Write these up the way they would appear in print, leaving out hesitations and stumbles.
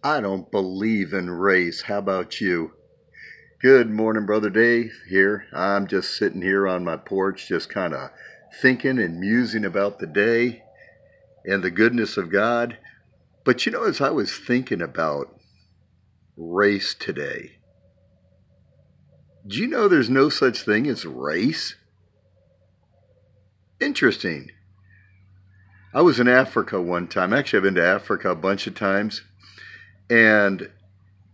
I don't believe in race. How about you? Good morning, Brother Dave here. I'm just sitting here on my porch, just kind of thinking and musing about the day and the goodness of God. But as I was thinking about race today, do you know there's no such thing as race? Interesting. I was in Africa one time. Actually, I've been to Africa a bunch of times. And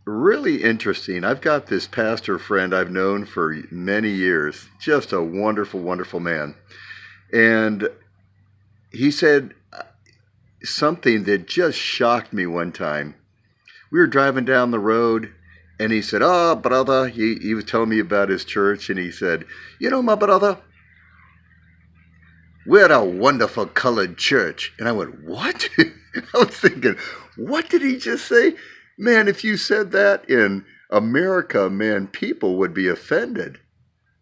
really interesting. I've got this pastor friend I've known for many years, just a wonderful, wonderful man. And he said something that just shocked me one time. We were driving down the road, and he said, "Oh, brother," he was telling me about his church, and he said, my brother, we're a wonderful colored church." And I went, "What?" I was thinking, what did he just say? Man, if you said that in America, man, people would be offended.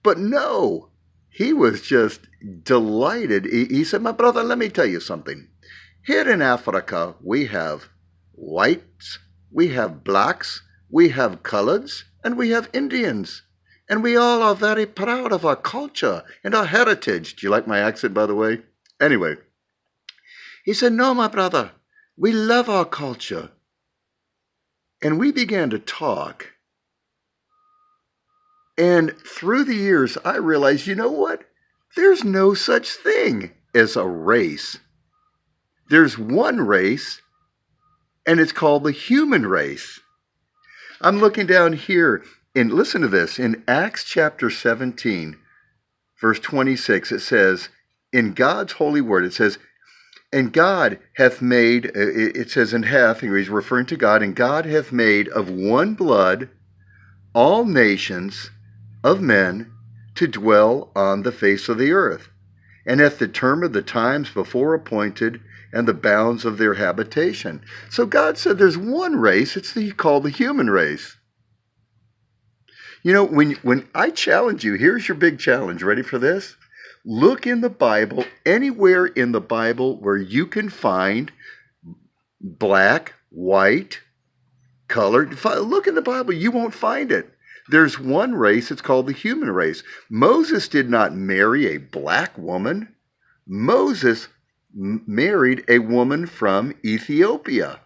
But no, he was just delighted. He said, "My brother, let me tell you something. Here in Africa, we have whites, we have blacks, we have coloreds, and we have Indians. And we all are very proud of our culture and our heritage." Do you like my accent, by the way? Anyway, he said, "No, my brother, we love our culture." And we began to talk. And through the years, I realized, you know what? There's no such thing as a race. There's one race, and it's called the human race. I'm looking down here, and listen to this. In Acts chapter 17, verse 26, it says, in God's holy word, it says, "And God hath made," it says "and hath," he's referring to God, "and God hath made of one blood all nations of men to dwell on the face of the earth, and hath determined the times before appointed and the bounds of their habitation." So God said there's one race, it's called the human race. When I challenge you, here's your big challenge. Ready for this? Look in the Bible, anywhere in the Bible where you can find black, white, colored. Look in the Bible, you won't find it. There's one race, it's called the human race. Moses did not marry a black woman. Moses married a woman from Ethiopia.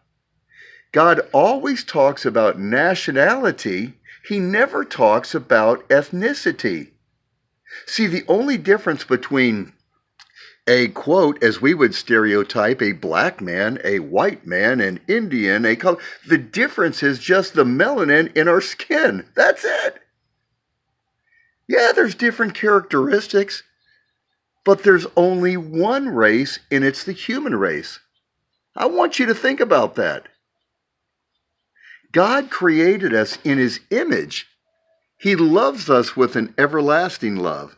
God always talks about nationality. He never talks about ethnicity. See, the only difference between a, quote, as we would stereotype, a black man, a white man, an Indian, a color, the difference is just the melanin in our skin. That's it. Yeah, there's different characteristics, but there's only one race, and it's the human race. I want you to think about that. God created us in his image. He loves us with an everlasting love.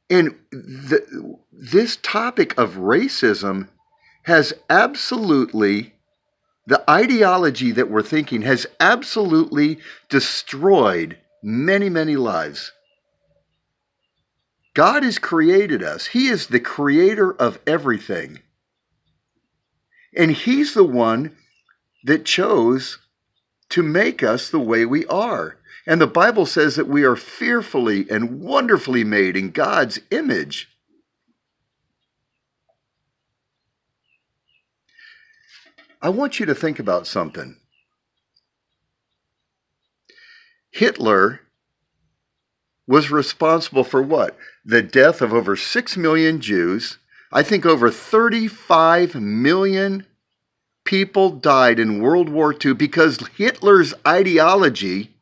And this topic of racism has absolutely, the ideology that we're thinking has absolutely destroyed many, many lives. God has created us. He is the creator of everything. And he's the one that chose to make us the way we are. And the Bible says that we are fearfully and wonderfully made in God's image. I want you to think about something. Hitler was responsible for what? The death of over 6 million Jews. I think over 35 million people died in World War II because Hitler's ideology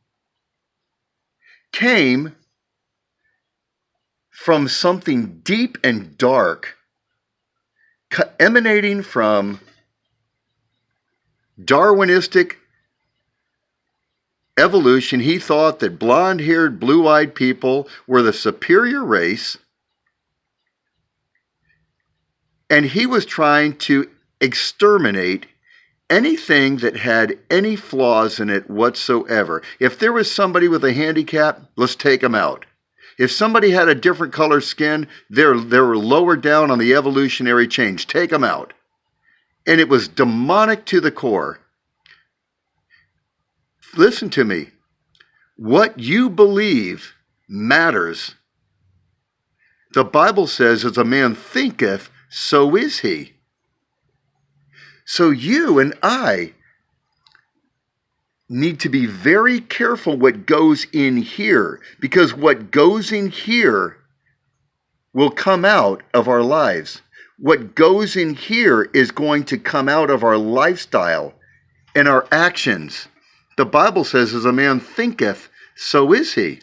came from something deep and dark, emanating from Darwinistic evolution. He thought that blonde-haired, blue-eyed people were the superior race, and he was trying to exterminate anything that had any flaws in it whatsoever. If there was somebody with a handicap, let's take them out. If somebody had a different color skin, they're lower down on the evolutionary change. Take them out. and it was demonic to the core. Listen to me. What you believe matters. The Bible says, as a man thinketh, so is he. So you and I need to be very careful what goes in here, because what goes in here will come out of our lives. What goes in here is going to come out of our lifestyle and our actions. The Bible says, as a man thinketh, so is he.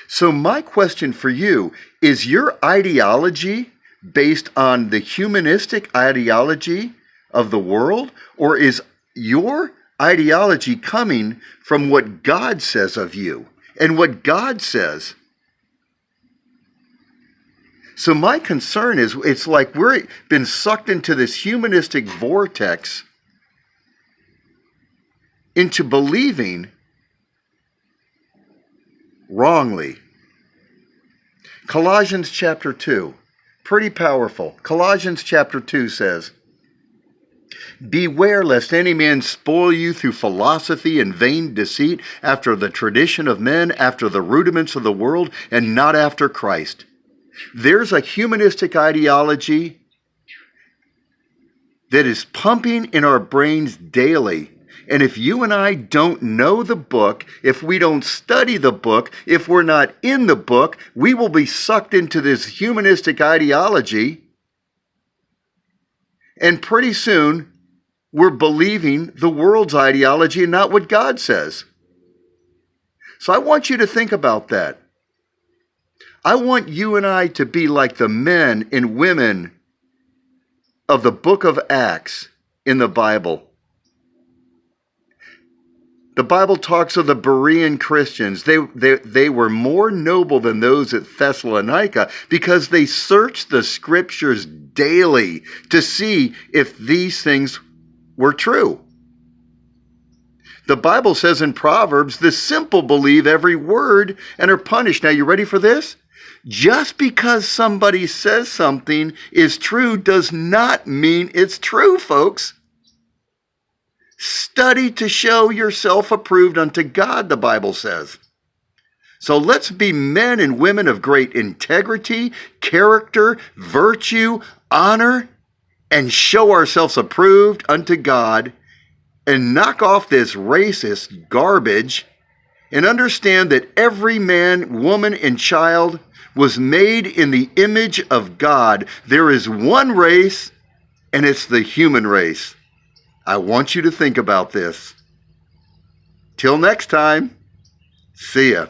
So my question for you, is your ideology based on the humanistic ideology of the world, or is your ideology coming from what God says of you and what God says? So my concern is, it's like we're been sucked into this humanistic vortex, into believing wrongly. Colossians chapter 2, pretty powerful. Colossians chapter 2 says, beware lest any man spoil you through philosophy and vain deceit, after the tradition of men, after the rudiments of the world, and not after Christ. There's a humanistic ideology that is pumping in our brains daily. And if you and I don't know the book, if we don't study the book, if we're not in the book, we will be sucked into this humanistic ideology. And pretty soon, we're believing the world's ideology and not what God says. So I want you to think about that. I want you and I to be like the men and women of the book of Acts in the Bible. The Bible talks of the Berean Christians. They were more noble than those at Thessalonica because they searched the scriptures daily to see if these things were true. The Bible says in Proverbs, the simple believe every word and are punished. Now, you ready for this? Just because somebody says something is true does not mean it's true, folks. Study to show yourself approved unto God, the Bible says. So let's be men and women of great integrity, character, virtue, honor, and show ourselves approved unto God, and knock off this racist garbage, and understand that every man, woman, and child was made in the image of God. There is one race, and it's the human race. I want you to think about this. Till next time, see ya.